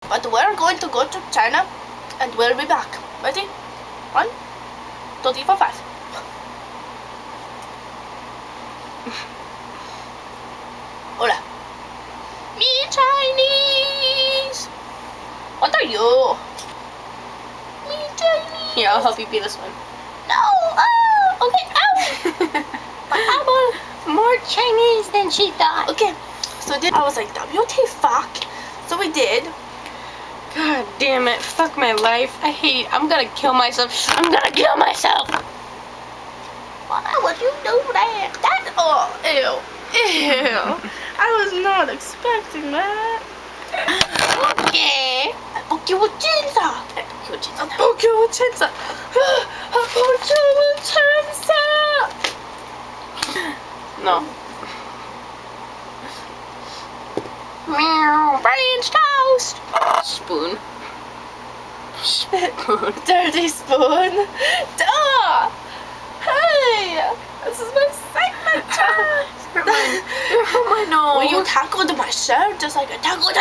But we're going to go to China and we'll be back. Ready? 1, 2, 3, 4, 5. Hola. Me Chinese. What are you? Me Chinese. Here, I'll help you be this one. No. Oh. Okay. Ow. My apple. More Chinese than she thought. Okay. So then I was like, WTF. So we did. God damn it. Fuck my life. I'm gonna kill myself. I'm gonna kill myself. Why would you do that? That's oh, ew. Ew. I was not expecting that. Okay. I poke you with chainsaw. I poke you with chainsaw. I'll poke you with chainsaw. I'll poke you with chainsaw. No. Meow. French toast. Spoon. Spoon. Dirty spoon. Duh. Hey. This is my signature. You're on my nose. Well, you tackled my shirt just like a taco.